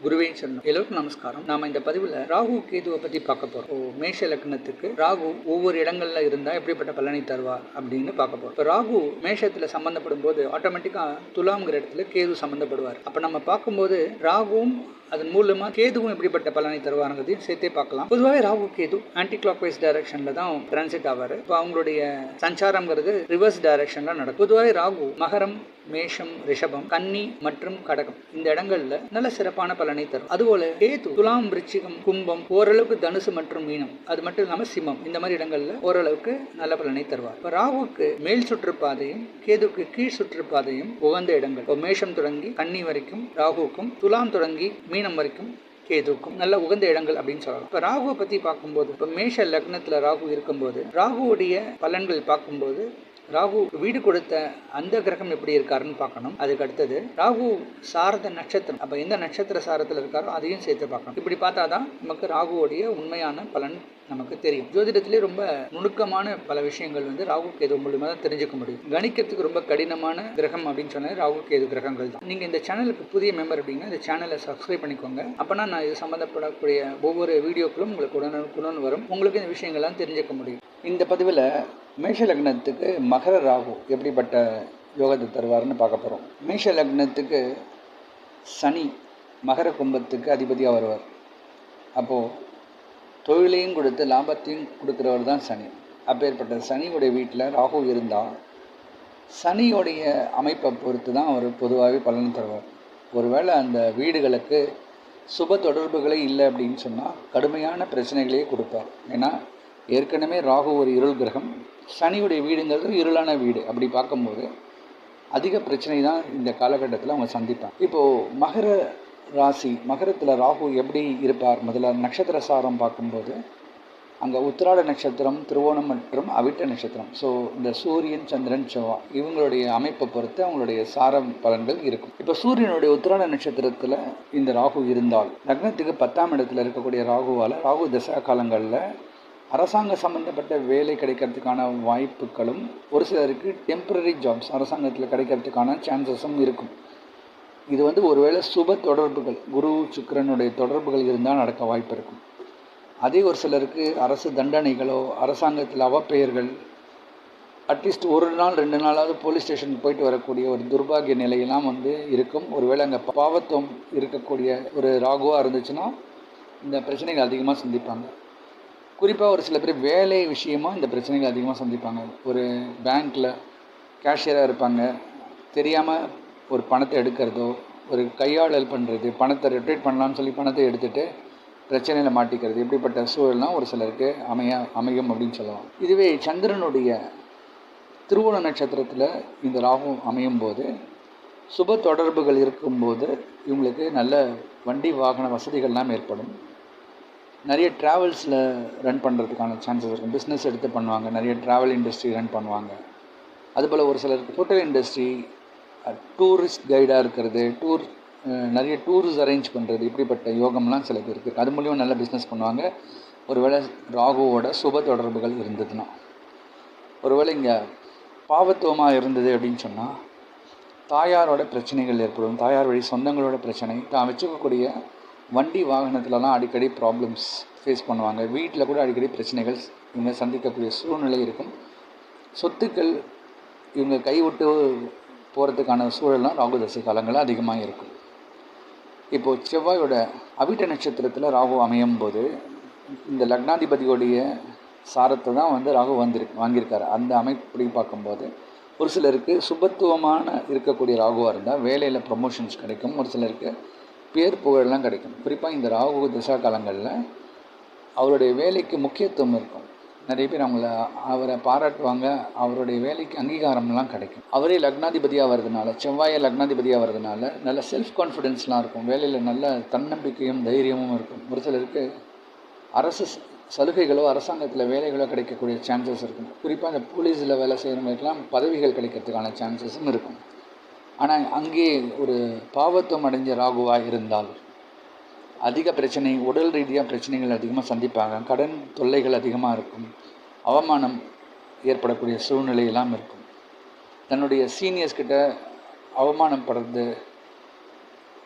குருவே சரணம். எல்லோருக்கும் நமஸ்காரம். நாம இந்த பதிவுல ராகு கேதுவை பத்தி பார்க்க போறோம். மேஷ லக்னத்துக்கு ராகு ஒவ்வொரு இடங்கள்ல இருந்தா எப்படிப்பட்ட பலனை தருவார் அப்படின்னு பார்க்க போறோம். இப்போ ராகு மேஷத்துல சம்பந்தப்படும் போது ஆட்டோமேட்டிக்கா துலாம்ங்கிற இடத்துல கேது சம்பந்தப்படுவார். அப்ப நம்ம பார்க்கும்போது ராகுவும் அதன் மூலமா கேதுவும் எப்படிப்பட்ட பலனை தருவாருங்கிறதையும் சேர்த்தே பார்க்கலாம். பொதுவாகவே Rahu Ketu anticlockwise டைரக்ஷன்ல தான் டிரான்சிட் ஆவாரு. இப்போ அவங்களுடைய சஞ்சாரம்ங்கிறது ரிவர்ஸ் டைரக்ஷன்ல நடக்கும். பொதுவாகவே ராகு மகரம், மேஷம், ரிஷபம், கன்னி மற்றும் கடகம் இந்த இடங்கள்ல நல்ல சிறப்பான பலனை தரும். அதுபோல கேது துலாம், விருச்சிகம், கும்பம், ஓரளவுக்கு தனுசு மற்றும் மீனம், அது மட்டும் இல்லாம சிம்மம் இந்த மாதிரி இடங்கள்ல ஓரளவுக்கு நல்ல பலனை தருவார். இப்போ ராகுக்கு மேல் சுற்றுப்பாதையும் கேதுக்கு கீழ் சுற்றுப்பாதையும் உகந்த இடங்கள். இப்போ மேஷம் தொடங்கி கன்னி வரைக்கும் ராகுக்கும், துலாம் தொடங்கி மீனம் வரைக்கும் கேதுக்கும் நல்ல உகந்த இடங்கள் அப்படின்னு சொல்லலாம். இப்போ ராகுவை பற்றி பார்க்கும்போது, இப்போ மேஷ லக்னத்தில் ராகு இருக்கும்போது ராகுவுடைய பலன்கள் பார்க்கும்போது ராகு வீடு கொடுத்த அந்த கிரகம் எப்படி இருக்காருன்னு பார்க்கணும். அதுக்கு அடுத்தது ராகு சாரத நட்சத்திரம், அப்போ எந்த நட்சத்திர சாரத்தில் இருக்காரோ அதையும் சேர்த்து பார்க்கணும். இப்படி பார்த்தாதான் நமக்கு ராகுவோடைய உண்மையான பலன் நமக்கு தெரியும். ஜோதிடத்திலே ரொம்ப நுணுக்கமான பல விஷயங்கள் ராகு கேது மூலியமாக தான் தெரிஞ்சுக்க முடியும். கணிக்கிறதுக்கு ரொம்ப கடினமான கிரகம் அப்படின்னு சொன்னாலே ராகு கேது கிரகங்கள் தான். நீங்கள் இந்த சேனலுக்கு புதிய மெம்பர் அப்படின்னா இந்த சேனலை சப்ஸ்கிரைப் பண்ணிக்கோங்க. அப்போனா நான் இது சம்மந்தப்படக்கூடிய ஒவ்வொரு வீடியோக்களும் உங்களுக்கு உடனுக்குடன் வரும். உங்களுக்கு இந்த விஷயங்கள்லாம் தெரிஞ்சுக்க முடியும். இந்த பதிவில் மேஷ லக்னத்துக்கு மகர ராகு எப்படிப்பட்ட யோகத்தை தருவார்னு பார்க்க போகிறோம். மேஷ லக்னத்துக்கு சனி மகர கும்பத்துக்கு அதிபதியாக வருவார். அப்போது தொழிலையும் கொடுத்து லாபத்தையும் கொடுக்குறவர் தான் சனி. அப்பேற்பட்ட சனியுடைய வீட்டில் ராகு இருந்தால் சனியோடைய அமைப்பை பொறுத்து தான் அவர் பொதுவாகவே பலன் தருவார். ஒருவேளை அந்த வீடுகளுக்கு சுப தொடர்புகளே இல்லை அப்படின்னு சொன்னால் கடுமையான பிரச்சனைகளையே கொடுப்பார். ஏன்னா ஏற்கனவே ராகு ஒரு இருள் கிரகம், சனியுடைய வீடுங்கிறது இருளான வீடு. அப்படி பார்க்கும்போது அதிக பிரச்சனை தான் இந்த காலகட்டத்தில் அவங்க சந்திப்பாங்க. இப்போது மகர ராசி, மகரத்தில் ராகு எப்படி இருப்பார்? முதல்ல நட்சத்திர சாரம் பார்க்கும்போது அங்கே உத்திராட நட்சத்திரம், திருவோணம் மற்றும் அவிட்ட நட்சத்திரம். ஸோ இந்த சூரியன், சந்திரன், செவ்வாய் இவங்களுடைய அமைப்பை பொறுத்து அவங்களுடைய சாரம் பலன்கள் இருக்கும். இப்போ சூரியனுடைய உத்திராட நட்சத்திரத்தில் இந்த ராகு இருந்தால் லக்னத்துக்கு 10ஆம் இடத்துல இருக்கக்கூடிய ராகுவால் ராகு தசா காலங்களில் அரசாங்க சம்மந்தப்பட்ட வேலை கிடைக்கிறதுக்கான வாய்ப்புகளும், ஒரு சிலருக்கு டெம்பரரி ஜாப்ஸ் அரசாங்கத்தில் கிடைக்கிறதுக்கான சான்சஸும் இருக்கும். இது ஒருவேளை சுப தொடர்புகள், குரு சுக்கிரனுடைய தொடர்புகள் இருந்தால் நடக்க வாய்ப்பு இருக்கும். அதே ஒரு சிலருக்கு அரசு தண்டனைகளோ, அரசாங்கத்தில் அவப்பெயர்கள், அட்லீஸ்ட் ஒரு நாள் 2 நாளாவது போலீஸ் ஸ்டேஷனுக்கு போயிட்டு வரக்கூடிய ஒரு துர்பாகிய நிலையெல்லாம் இருக்கும். ஒருவேளை அங்கே பாவத்துவம் இருக்கக்கூடிய ஒரு ராகுவாக இருந்துச்சுன்னா இந்த பிரச்சனைகள் அதிகமாக சந்திப்பாங்க. குறிப்பாக ஒரு சில பேர் வேலை விஷயமாக இந்த பிரச்சனைகள் அதிகமாக சந்திப்பாங்க. ஒரு பேங்க்கில் கேஷியராக இருப்பாங்க, தெரியாமல் ஒரு பணத்தை எடுக்கிறதோ, ஒரு கையாளல் பண்ணுறது, பணத்தை ரொட்டேட் பண்ணலான்னு சொல்லி பணத்தை எடுத்துகிட்டு பிரச்சனையில் மாட்டிக்கிறது, இப்படிப்பட்ட சூழல்லாம் ஒரு சிலருக்கு அமையும் அப்படின்னு சொல்லலாம். இதுவே சந்திரனுடைய திருவோண நட்சத்திரத்தில் இந்த ராகு அமையும் போது, சுப தொடர்புகள் இருக்கும்போது இவங்களுக்கு நல்ல வண்டி வாகன வசதிகள்லாம் ஏற்படும். நிறைய ட்ராவல்ஸில் ரன் பண்ணுறதுக்கான சான்சஸ் இருக்கும். பிஸ்னஸ் எடுத்து பண்ணுவாங்க, நிறைய ட்ராவல் இண்டஸ்ட்ரி ரன் பண்ணுவாங்க. அதுபோல் ஒரு சிலருக்கு ஹோட்டல் இண்டஸ்ட்ரி, டூரிஸ்ட் கைடாக இருக்கிறது, நிறைய டூர்ஸ் அரேஞ்ச் பண்ணுறது, இப்படிப்பட்ட யோகம்லாம் சில பேருக்கு இருக்குது. அது மூலியம் நல்ல பிஸ்னஸ் பண்ணுவாங்க. ஒருவேளை ராகுவோட சுப தொடர்புகள் இருந்ததுன்னா. ஒருவேளை இங்கே பாவத்துவமாக இருந்தது அப்படின்னு சொன்னால் தாயாரோட பிரச்சனைகள் ஏற்படும். தாயார் வழி சொந்தங்களோட பிரச்சனை, தான் வச்சுக்கக்கூடிய வண்டி வாகனத்துலலாம் அடிக்கடி ப்ராப்ளம்ஸ் ஃபேஸ் பண்ணுவாங்க. வீட்டில் கூட அடிக்கடி பிரச்சனைகள் இவங்க சந்திக்கக்கூடிய சூழ்நிலை இருக்கும். சொத்துக்கள் இவங்க கைவிட்டு போகிறதுக்கான சூழலாம் ராகு தசை காலங்களில் அதிகமாக இருக்கும். இப்போது செவ்வாயோட அவிட்ட நட்சத்திரத்தில் ராகு அமையும் போது இந்த லக்னாதிபதியோடைய சாரத்தை தான் ராகு வாங்கியிருக்காரு. அந்த அமைப்படி பார்க்கும்போது ஒரு சிலருக்கு சுபத்துவமான இருக்கக்கூடிய ராகுவாக இருந்தால் வேலையில் ப்ரமோஷன்ஸ் கிடைக்கும். ஒரு சிலருக்கு பேர் புகழெல்லாம் கிடைக்கும். குறிப்பாக இந்த ராகு தசா காலங்களில் அவருடைய வேலைக்கு முக்கியத்துவம் இருக்கும். நிறைய பேர் அவரை பாராட்டுவாங்க, அவருடைய வேலைக்கு அங்கீகாரம்லாம் கிடைக்கும். அவரே லக்னாதிபதியாக வர்றதுனால, செவ்வாயை லக்னாதிபதியாக வர்றதுனால நல்ல செல்ஃப் கான்ஃபிடென்ஸ்லாம் இருக்கும். வேலையில் நல்ல தன்னம்பிக்கையும் தைரியமும் இருக்கும். ஒரு சிலருக்கு அரசு சலுகைகளோ, அரசாங்கத்தில் வேலைகளோ கிடைக்கக்கூடிய சான்சஸ் இருக்கும். குறிப்பாக இந்த போலீஸில் வேலை செய்கிறவங்களுக்கெல்லாம் பதவிகள் கிடைக்கிறதுக்கான சான்சஸும் இருக்கும். ஆனால் அங்கே ஒரு பாவத்துவம் அடைஞ்ச ராகுவாக இருந்தால் அதிக பிரச்சனை, உடல் ரீதியாக பிரச்சனைகள் அதிகமாக சந்திப்பாங்க. கடன் தொல்லைகள் அதிகமாக இருக்கும். அவமானம் ஏற்படக்கூடிய சூழ்நிலையெல்லாம் இருக்கும். தன்னுடைய சீனியர்ஸ்கிட்ட அவமானப்படுறது,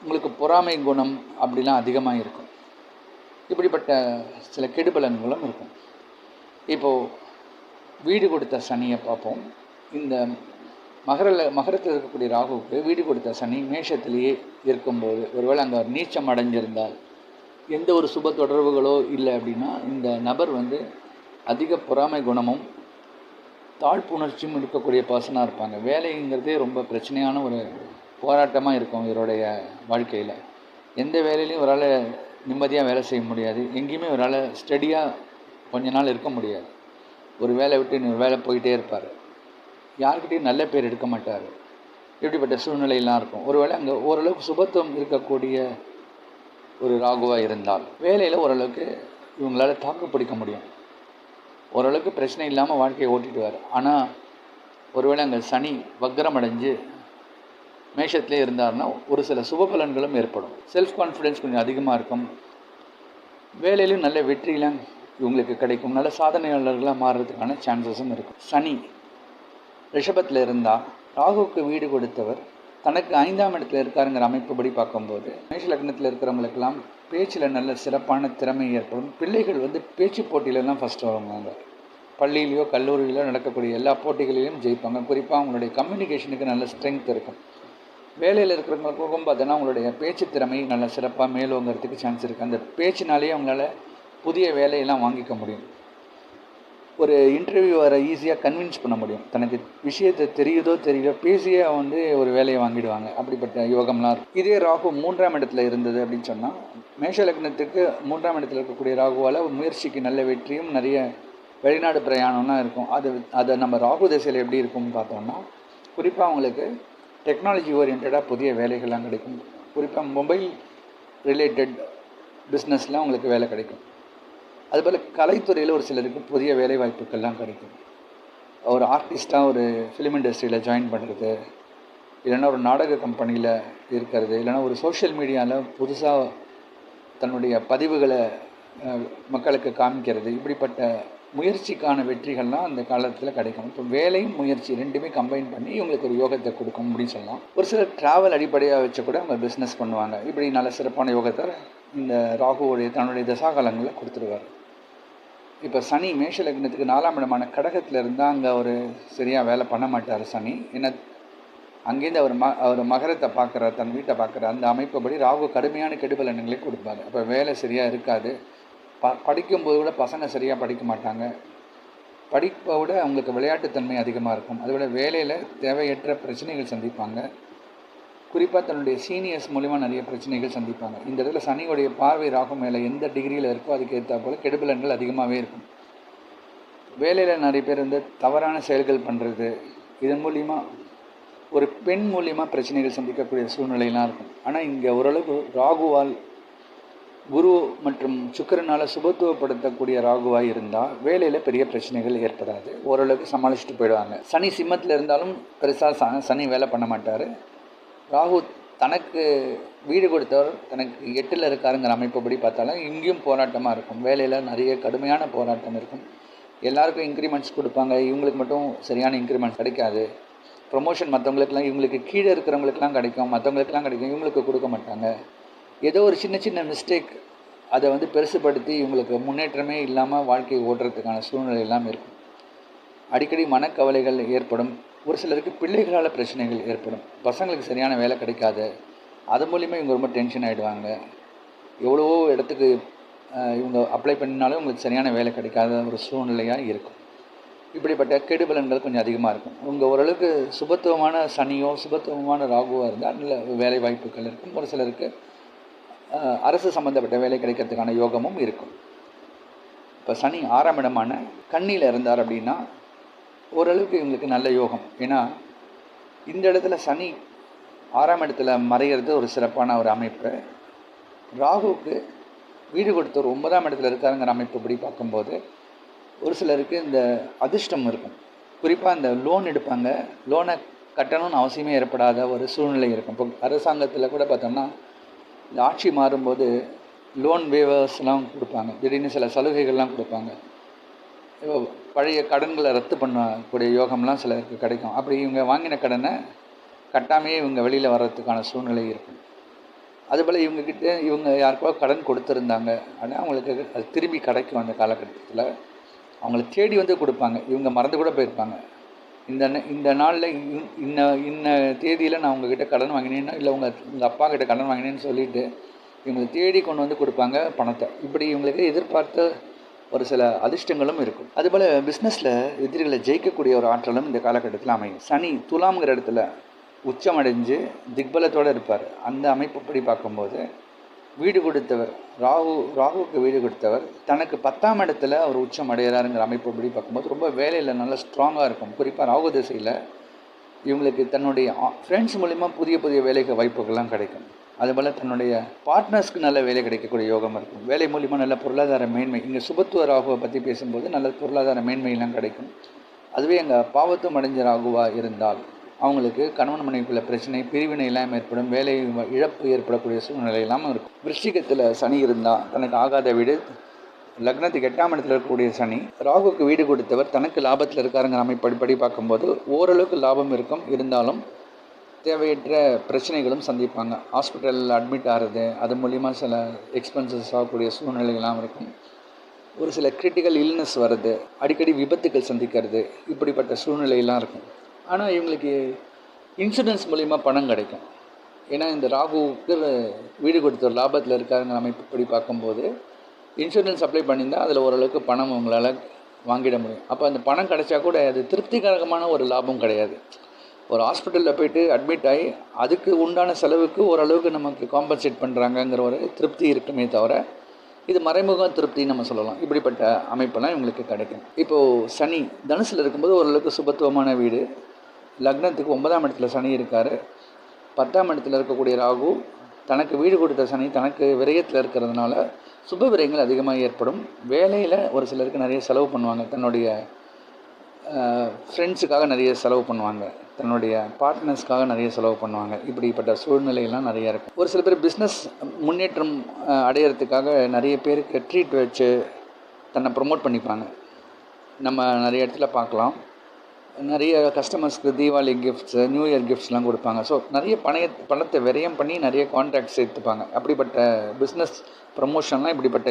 உங்களுக்கு பொறாமை குணம் அப்படிலாம் அதிகமாக இருக்கும். இப்படிப்பட்ட சில கெடுபலன்களும் இருக்கும். இப்போது வீடு கொடுத்த சனியை பார்ப்போம். இந்த மகரத்தில் இருக்கக்கூடிய ராகுவுக்கு வீடு கொடுத்த சனி மேஷத்திலேயே இருக்கும்போது, ஒருவேளை அங்கே நீச்சம் அடைஞ்சிருந்தால், எந்த ஒரு சுப தொடர்புகளோ இல்லை அப்படின்னா, இந்த நபர் அதிக பொறாமை குணமும் தாழ்ப்புணர்ச்சியும் இருக்கக்கூடிய பர்சனாக இருப்பாங்க. வேலைங்கிறதே ரொம்ப பிரச்சனையான ஒரு போராட்டமாக இருக்கும் இவருடைய வாழ்க்கையில். எந்த வேலையிலையும் இவரால் நிம்மதியாக வேலை செய்ய முடியாது. எங்கேயுமே இவரால் ஸ்டடியாக கொஞ்ச நாள் இருக்க முடியாது. ஒரு வேலை விட்டு இன்னொரு வேலை போயிட்டே இருப்பார். யார்கிட்டையும் நல்ல பேர் எடுக்க மாட்டார். இப்படிப்பட்ட சூழ்நிலையெல்லாம் இருக்கும். ஒருவேளை அங்கே ஓரளவுக்கு சுபத்துவம் இருக்கக்கூடிய ஒரு ராகுவாக இருந்தால் வேலையில் ஓரளவுக்கு இவங்களால் தாக்கு பிடிக்க முடியும். ஓரளவுக்கு பிரச்சனை இல்லாமல் வாழ்க்கையை ஓட்டிடுவார். ஆனால் ஒருவேளை அங்கே சனி வக்ரம் அடைஞ்சு மேஷத்திலே இருந்தார்னா ஒரு சில சுப பலன்களும் ஏற்படும். செல்ஃப் கான்ஃபிடென்ஸ் கொஞ்சம் அதிகமாக இருக்கும். வேலையிலும் நல்ல வெற்றியெலாம் இவங்களுக்கு கிடைக்கும். நல்ல சாதனையாளர்களாக மாறுறதுக்கான சான்சஸும் இருக்கும். சனி ரிஷபத்தில் இருந்தால் ராகுவுக்கு வீடு கொடுத்தவர் தனக்கு 5ஆம் இடத்துல இருக்காருங்கிற அமைப்புப்படி பார்க்கும்போது மேஷ லக்னத்தில் இருக்கிறவங்களுக்கெல்லாம் பேச்சில் நல்ல சிறப்பான திறமை ஏற்படும். பிள்ளைகள் பேச்சு போட்டியிலலாம் ஃபஸ்ட்டு வருவாங்க. பள்ளியிலையோ கல்லூரியிலையோ நடக்கக்கூடிய எல்லா போட்டிகளிலையும் ஜெயிப்பாங்க. குறிப்பாக அவங்களுடைய கம்யூனிகேஷனுக்கு நல்ல ஸ்ட்ரென்த் இருக்கும். வேலையில் இருக்கிறவங்களுக்கும் பார்த்தோன்னா அவங்களுடைய பேச்சு திறமை நல்ல சிறப்பாக மேலோங்கிறதுக்கு சான்ஸ் இருக்குது. அந்த பேச்சினாலேயே அவங்களால புதிய வேலையெல்லாம் வாங்கிக்க முடியும். ஒரு இன்டர்வியூ வர ஈஸியாக கன்வின்ஸ் பண்ண முடியும். தனக்கு விஷயத்தை தெரியுதோ தெரியல பேசியே ஒரு வேலையை வாங்கிடுவாங்க. அப்படிப்பட்ட யோகம்லாம் இருக்கும். இதே ராகு 3ஆம் இடத்துல இருந்தது அப்படின்னு சொன்னால் மேஷ லக்னத்துக்கு 3ஆம் இடத்துல இருக்கக்கூடிய ராகுவால் முயற்சிக்கு நல்ல வெற்றியும் நிறைய வெளிநாடு பிரயாணம்லாம் இருக்கும். அதை நம்ம ராகு திசையில் எப்படி இருக்கும்னு பார்த்தோம்னா குறிப்பாக அவங்களுக்கு டெக்னாலஜி ஓரியன்டாக புதிய வேலைகள்லாம் கிடைக்கும். குறிப்பாக மொபைல் ரிலேட்டட் பிஸ்னஸ்லாம் உங்களுக்கு வேலை கிடைக்கும். அதுபோல் கலைத்துறையில் ஒரு சிலருக்கு புதிய வேலை வாய்ப்புகள்லாம் கிடைக்கும். ஒரு ஆர்டிஸ்ட்டாக ஒரு ஃபிலிம் இண்டஸ்ட்ரியில் ஜாயின் பண்ணுறது, இல்லைன்னா ஒரு நாடக கம்பெனியில் இருக்கிறது, இல்லைன்னா ஒரு சோஷியல் மீடியாவில் புதுசாக தன்னுடைய பதிவுகளை மக்களுக்கு காமிக்கிறது, இப்படிப்பட்ட முயற்சிக்கான வெற்றிகள்லாம் அந்த காலத்தில் கிடைக்கும். இப்போ வேலையும் முயற்சி ரெண்டுமே கம்பைன் பண்ணி இவங்களுக்கு ஒரு யோகத்தை கொடுக்கும் அப்படின்னு சொல்லலாம். ஒரு சிலர் ட்ராவல் அடிப்படையாக வச்சு கூட அவங்க பிஸ்னஸ் பண்ணுவாங்க. இப்படி நல்ல சிறப்பான யோகத்தை இந்த ராகுவோடைய தன்னுடைய தசாகாலங்களில் கொடுத்துருவார். இப்போ சனி மேஷ லக்னத்துக்கு 4ஆம் இடமான கடகத்தில் இருந்தால் அங்கே ஒரு சரியாக வேலை பண்ண மாட்டார் சனி. ஏன்னா அங்கேருந்து அவர் மகரத்தை பார்க்குறார், தன் வீட்டை பார்க்குறார். அந்த அமைப்புப்படி ராகு கடுமையான கெடுபலன்களை கொடுப்பார். அப்போ வேலை சரியாக இருக்காது. படிக்கும்போது கூட பசங்க சரியாக படிக்க மாட்டாங்க. படிப்பை விட அவங்களுக்கு விளையாட்டுத்தன்மை அதிகமாக இருக்கும். அதுபோல் வேலையில் தேவையற்ற பிரச்சனைகள் சந்திப்பாங்க. குறிப்பாக தன்னுடைய சீனியர்ஸ் மூலிமா நிறைய பிரச்சனைகள் சந்திப்பாங்க. இந்த இடத்துல சனியுடைய பார்வை ராகு மேலே எந்த டிகிரியில் இருக்கோ அதுக்கு ஏற்ற போல் கெடுபலன்கள் அதிகமாகவே இருக்கும். வேலையில் நிறைய பேர் தவறான செயல்கள் பண்ணுறது, இதன் மூலிமா ஒரு பெண் மூலிமா பிரச்சனைகள் சந்திக்கக்கூடிய சூழ்நிலையெல்லாம் இருக்கும். ஆனால் இங்கே ஓரளவுக்கு ராகுவால் குரு மற்றும் சுக்கிரனால் சுபத்துவப்படுத்தக்கூடிய ராகுவாக இருந்தால் வேலையில் பெரிய பிரச்சனைகள் ஏற்படாது. ஓரளவுக்கு சமாளிச்சுட்டு போயிடுவாங்க. சனி சிம்மத்தில் இருந்தாலும் பெருசாக சனி வேலை பண்ண மாட்டார். ராகு தனக்கு வீடு கொடுத்தவர் தனக்கு 8ல் இருக்காருங்கிற அமைப்புப்படி பார்த்தாலும் இங்கேயும் போராட்டமாக இருக்கும். வேலையில் நிறைய கடுமையான போராட்டம் இருக்கும். எல்லாருக்கும் இன்க்ரிமெண்ட்ஸ் கொடுப்பாங்க, இவங்களுக்கு மட்டும் சரியான இன்க்ரிமெண்ட் கிடைக்காது. ப்ரொமோஷன் மற்றவங்களுக்குலாம் இவங்களுக்கு கீழே இருக்கிறவங்களுக்குலாம் கிடைக்கும், மற்றவங்களுக்குலாம் கிடைக்கும், இவங்களுக்கு கொடுக்க மாட்டாங்க. ஏதோ ஒரு சின்ன சின்ன மிஸ்டேக் அதை பெருசுப்படுத்தி இவங்களுக்கு முன்னேற்றமே இல்லாமல் வாழ்க்கையை ஓட்டுறதுக்கான சூழ்நிலை எல்லாம் இருக்கும். அடிக்கடி மனக்கவலைகள் ஏற்படும். ஒரு சிலருக்கு பிள்ளைகளால் பிரச்சனைகள் ஏற்படும். பசங்களுக்கு சரியான வேலை கிடைக்காது. அது மூலிமா இவங்க ரொம்ப டென்ஷன் ஆகிடுவாங்க. எவ்வளவோ இடத்துக்கு இவங்க அப்ளை பண்ணினாலும் இவங்களுக்கு சரியான வேலை கிடைக்காத ஒரு சூழ்நிலையாக இருக்கும். இப்படிப்பட்ட கெடுபலன்கள் கொஞ்சம் அதிகமாக இருக்கும். இவங்க ஓரளவுக்கு சுபத்துவமான சனியோ சுபத்துவமான ராகுவாக இருந்தால் நல்ல வேலை வாய்ப்புகள் இருக்கும். ஒரு சிலருக்கு அரசு சம்மந்தப்பட்ட வேலை கிடைக்கிறதுக்கான யோகமும் இருக்கும். இப்போ சனி 6ஆம் இடமான கன்னியில் இருந்தார் அப்படின்னா ஓரளவுக்கு இவங்களுக்கு நல்ல யோகம். ஏன்னா இந்த இடத்துல சனி 6ஆம் இடத்துல மறைகிறது ஒரு சிறப்பான ஒரு அமைப்பு. ராகுவுக்கு வீடு கொடுத்தவர் 9ஆம் இடத்துல இருக்காருங்கிற அமைப்புப்படி பார்க்கும்போது ஒரு சிலருக்கு இந்த அதிர்ஷ்டம் இருக்கும். குறிப்பாக இந்த லோன் எடுப்பாங்க, லோனை கட்டணும்னு அவசியமே ஏற்படாத ஒரு சூழ்நிலை இருக்கும். இப்போ அரசாங்கத்தில் கூட பார்த்தோம்னா இந்த ஆட்சி மாறும்போது லோன் வேவர்ஸ்லாம் கொடுப்பாங்க, திடீர்னு சில சலுகைகள்லாம் கொடுப்பாங்க. பழைய கடன்களை ரத்து பண்ணக்கூடிய யோகம்லாம் சிலருக்கு கிடைக்கும். அப்படி இவங்க வாங்கின கடனை கட்டாமையே இவங்க வெளியில் வர்றதுக்கான சூழ்நிலை இருக்கும். அதுபோல் இவங்க யாருக்கோ கடன் கொடுத்துருந்தாங்க, ஆனால் அவங்களுக்கு அது திரும்பி கிடைக்கும். அந்த காலகட்டத்தில் அவங்கள தேடி வந்து கொடுப்பாங்க. இவங்க மறந்து கூட போயிருப்பாங்க. இந்த நாளில் இன்ன தேதியில் நான் உங்ககிட்ட கடன் வாங்கினேன்னா, இல்லை உங்கள் அப்பா கிட்ட கடன் வாங்கினேன்னு சொல்லிவிட்டு இவங்களை தேடி கொண்டு வந்து கொடுப்பாங்க பணத்தை. இப்படி இவங்களுக்கு எதிர்பார்த்த ஒரு சில அதிர்ஷ்டங்களும் இருக்கும். அதுபோல் பிஸ்னஸில் எதிரிகளை ஜெயிக்கக்கூடிய ஒரு ஆற்றலும் இந்த காலகட்டத்தில் அமையும். சனி துலாம்ங்கிற இடத்துல உச்சமடைஞ்சு திக்பலத்தோடு இருப்பார். அந்த அமைப்புப்படி பார்க்கும்போது வீடு கொடுத்தவர் ராகுவுக்கு வீடு கொடுத்தவர் தனக்கு 10ஆம் இடத்துல அவர் உச்சம் அடைகிறாருங்கிற அமைப்புப்படி பார்க்கும்போது ரொம்ப வேலையில் நல்லா ஸ்ட்ராங்காக இருக்கும். குறிப்பாக ராகு திசையில் இவங்களுக்கு தன்னுடைய ஃப்ரெண்ட்ஸ் மூலிமா புதிய புதிய வேலைக்கு வாய்ப்புகள்லாம் கிடைக்கும். அதுபோல் தன்னுடைய பார்ட்னர்ஸ்க்கு நல்ல வேலை கிடைக்கக்கூடிய யோகம் இருக்கும். வேலை மூலிமா நல்ல பொருளாதார மேன்மை, இங்கே சுபத்துவ ராகுவை பற்றி பேசும்போது நல்ல பொருளாதார மேன்மையெல்லாம் கிடைக்கும். அதுவே எங்கள் பாவத்துவம் அடைஞ்ச ராகுவாக இருந்தால் அவங்களுக்கு கணவன் மனைவிக்குள்ள பிரச்சனை, பிரிவினை எல்லாம் ஏற்படும், வேலை இழப்பு ஏற்படக்கூடிய சூழ்நிலை இல்லாமல் இருக்கும். விருச்சிகத்தில் சனி இருந்தால் தனக்கு ஆகாத வீடு, லக்னத்துக்கு 8ஆம் இடத்துல இருக்கக்கூடிய சனி ராகுக்கு வீடு கொடுத்தவர் தனக்கு லாபத்தில் இருக்காருங்கிற அமைப்படி பார்க்கும்போது ஓரளவுக்கு லாபம் இருக்கும். இருந்தாலும் தேவையற்ற பிரச்சனைகளும் சந்திப்பாங்க. ஹாஸ்பிட்டலில் அட்மிட் ஆகிறது, அது மூலிமா சில எக்ஸ்பென்சஸ் ஆகக்கூடிய சூழ்நிலைகள்லாம் இருக்கும். ஒரு சில கிரிட்டிக்கல் இல்னஸ் வருது, அடிக்கடி விபத்துக்கள் சந்திக்கிறது, இப்படிப்பட்ட சூழ்நிலையெல்லாம் இருக்கும். ஆனால் இவங்களுக்கு இன்சூரன்ஸ் மூலிமா பணம் கிடைக்கும். ஏன்னா இந்த ராகுவுக்கு வீடு கொடுத்த லாபத்தில் இருக்காருங்கிற அமைப்புப்படி பார்க்கும்போது இன்சூரன்ஸ் அப்ளை பண்ணியிருந்தால் அதில் ஓரளவுக்கு பணம் உங்களால் வாங்கிட முடியும். அப்போ அந்த பணம் கிடைச்சா கூட அது திருப்திகரமான ஒரு லாபம் கிடையாது. ஒரு ஹாஸ்பிட்டலில் போய்ட்டு அட்மிட் ஆகி அதுக்கு உண்டான செலவுக்கு ஓரளவுக்கு நமக்கு காம்பன்சேட் பண்ணுறாங்கங்கிற ஒரு திருப்தி இருக்குமே தவிர இது மறைமுக திருப்தின்னு நம்ம சொல்லலாம். இப்படிப்பட்ட அமைப்பெல்லாம் இவங்களுக்கு கிடைக்கும். இப்போது சனி தனுசில் இருக்கும்போது ஓரளவுக்கு சுபத்துவமான வீடு, லக்னத்துக்கு 9ஆம் இடத்துல சனி இருக்கார். 10ஆம் இடத்துல இருக்கக்கூடிய ராகு தனக்கு வீடு கொடுத்த சனி தனக்கு விரயத்தில் இருக்கிறதுனால சுப விரயங்கள் அதிகமாக ஏற்படும். வேலையில் ஒரு சிலருக்கு நிறைய செலவு பண்ணுவாங்க, தன்னுடைய ஃப்ரெண்ட்ஸுக்காக நிறைய செலவு பண்ணுவாங்க, தன்னுடைய பார்ட்னர்ஸ்க்காக நிறைய செலவு பண்ணுவாங்க. இப்படிப்பட்ட சூழ்நிலையெல்லாம் நிறையா இருக்கும். ஒரு சில பேர் பிஸ்னஸ் முன்னேற்றம் அடையிறதுக்காக நிறைய பேருக்கு ட்ரீட் வச்சு தன்னை ப்ரொமோட் பண்ணிப்பாங்க. நம்ம நிறைய இடத்துல பார்க்கலாம். நிறைய கஸ்டமர்ஸ்க்கு தீபாவளி கிஃப்ட்ஸு, நியூ இயர் கிஃப்ட்ஸ்லாம் கொடுப்பாங்க. ஸோ நிறைய பணத்தை விரயம் பண்ணி நிறைய கான்ட்ராக்ட்ஸ் எடுத்துப்பாங்க. அப்படிப்பட்ட பிஸ்னஸ் ப்ரமோஷன்லாம் இப்படிப்பட்ட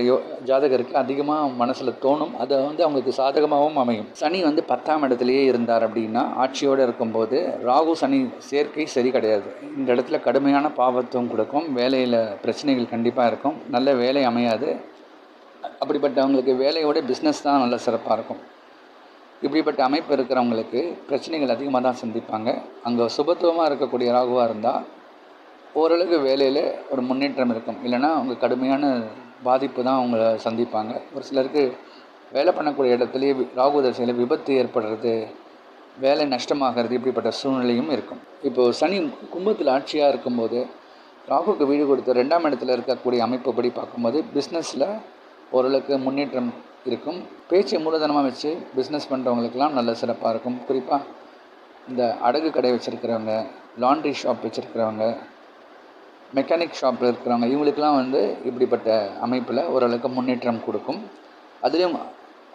ஜாதகருக்கு அதிகமாக மனசில் தோணும். அதை அவங்களுக்கு சாதகமாகவும் அமையும். சனி 10ஆம் இடத்துலையே இருந்தார் அப்படின்னா, ஆட்சியோடு இருக்கும்போது ராகு சனி சேர்க்கை சரி கிடையாது. இந்த இடத்துல கடுமையான பாவத்துவம் கொடுக்கும். வேலையில் பிரச்சனைகள் கண்டிப்பாக இருக்கும். நல்ல வேலை அமையாது. அப்படிப்பட்டவங்களுக்கு வேலையோட பிஸ்னஸ் தான் நல்ல சிறப்பாக இருக்கும். இப்படிப்பட்ட அமைப்பு இருக்கிறவங்களுக்கு பிரச்சனைகள் அதிகமாக தான் சந்திப்பாங்க. அங்கே சுபத்துவமாக இருக்கக்கூடிய ராகுவாக இருந்தால் ஓரளவுக்கு வேலையில் ஒரு முன்னேற்றம் இருக்கும். இல்லைனா அவங்க கடுமையான பாதிப்பு தான் அவங்க சந்திப்பாங்க. ஒரு சிலருக்கு வேலை பண்ணக்கூடிய இடத்துலையே ராகு தசையில் விபத்து ஏற்படுறது, வேலை நஷ்டமாகிறது, இப்படிப்பட்ட சூழ்நிலையும் இருக்கும். இப்போது சனி கும்பத்தில் ஆட்சியாக இருக்கும்போது ராகுக்கு வீடு கொடுத்த 2ஆம் இடத்துல இருக்கக்கூடிய அமைப்புப்படி பார்க்கும்போது பிஸ்னஸில் ஓரளவுக்கு முன்னேற்றம் இருக்கும். பேச்சை மூலதனமாக வச்சு பிஸ்னஸ் பண்ணுறவங்களுக்கெல்லாம் நல்ல சிறப்பாக இருக்கும். குறிப்பாக இந்த அடகு கடை வச்சுருக்கிறவங்க, லாண்ட்ரி ஷாப் வச்சுருக்கிறவங்க, மெக்கானிக் ஷாப்பில் இருக்கிறவங்க, இவங்களுக்கெல்லாம் இப்படிப்பட்ட அமைப்பில் ஓரளவுக்கு முன்னேற்றம் கொடுக்கும். அதுலேயும்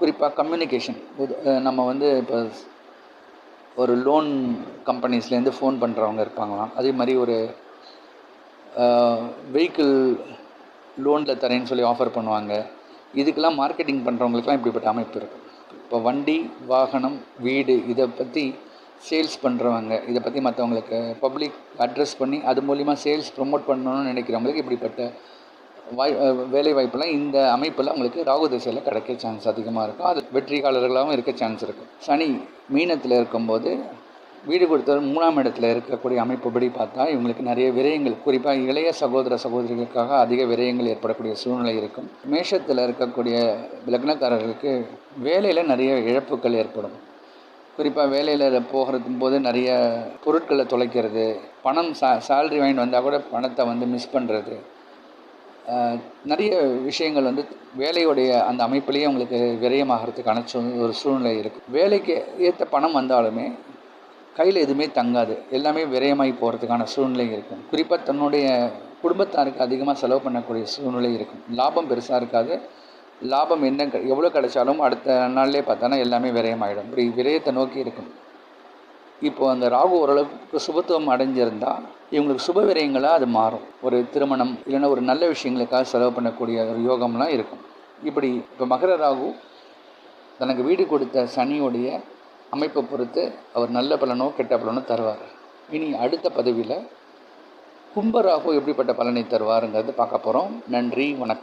குறிப்பாக கம்யூனிகேஷன், நம்ம இப்போ ஒரு லோன் கம்பெனிஸ்லேருந்து ஃபோன் பண்ணுறவங்க இருப்பாங்களாம். அதே மாதிரி ஒரு வெஹிக்கிள் லோனில் தரேன்னு சொல்லி ஆஃபர் பண்ணுவாங்க. இதுக்கெல்லாம் மார்க்கெட்டிங் பண்ணுறவங்களுக்குலாம் இப்படிப்பட்ட அமைப்பு இருக்கும். இப்போ வண்டி, வாகனம், வீடு இதை பற்றி சேல்ஸ் பண்ணுறவங்க, இதை பற்றி மற்றவங்களுக்கு பப்ளிக் அட்ரஸ் பண்ணி அது மூலிமா சேல்ஸ் ப்ரொமோட் பண்ணணும்னு நினைக்கிறவங்களுக்கு இப்படிப்பட்ட வேலை வாய்ப்பெல்லாம் இந்த அமைப்பில் அவங்களுக்கு ராகு திசையில் கிடைக்க சான்ஸ் அதிகமாக இருக்கும். அது வெற்றியாளர்களாகவும் இருக்க சான்ஸ் இருக்கும். சனி மீனத்தில் இருக்கும்போது வீடு கொடுத்தவர் 3ஆம் இடத்துல இருக்கக்கூடிய அமைப்புப்படி பார்த்தா இவங்களுக்கு நிறைய விரயங்கள், குறிப்பாக இளைய சகோதர சகோதரிகளுக்காக அதிக விரயங்கள் ஏற்படக்கூடிய சூழ்நிலை இருக்கும். மேஷத்தில் இருக்கக்கூடிய லக்னக்காரர்களுக்கு வேலையில் நிறைய இழப்புகள் ஏற்படும். குறிப்பாக வேலையில் போகிறது போது நிறைய பொருட்களை தொலைக்கிறது, பணம் சேலரி வாங்கிட்டு வந்தால் கூட பணத்தை மிஸ் பண்ணுறது, நிறைய விஷயங்கள் வேலையுடைய அந்த அமைப்பிலேயே அவங்களுக்கு விரயமாகிறதுக்கான ஒரு சூழ்நிலை இருக்குது. வேலைக்கு ஏற்ற பணம் வந்தாலுமே கையில் எதுவுமே தங்காது, எல்லாமே விரயமாகி போகிறதுக்கான சூழ்நிலை இருக்கும். குறிப்பாக தன்னுடைய குடும்பத்தாருக்கு அதிகமாக செலவு பண்ணக்கூடிய சூழ்நிலை இருக்கும். லாபம் பெருசாக இருக்காது. லாபம் எவ்வளோ கிடைச்சாலும் அடுத்த நாள்லேயே பார்த்தோன்னா எல்லாமே விரயமாகிடும். இப்படி விரயத்தை நோக்கி இருக்கும். இப்போது அந்த ராகு ஓரளவுக்கு சுபத்துவம் அடைஞ்சிருந்தால் இவங்களுக்கு சுப விரயங்களாக அது மாறும். ஒரு திருமணம் இல்லைன்னா ஒரு நல்ல விஷயங்களுக்காக செலவு பண்ணக்கூடிய ஒரு யோகம்லாம் இருக்கும். இப்படி இப்போ மகர ராகு தனக்கு வீடு கொடுத்த சனியோடைய அமைப்பை பொறுத்து அவர் நல்ல பலனோ கெட்ட பலனோ தருவார். இனி அடுத்த பதிவில் கும்பராகு எப்படிப்பட்ட பலனை தருவாருங்கிறது பார்க்க போகிறோம். நன்றி, வணக்கம்.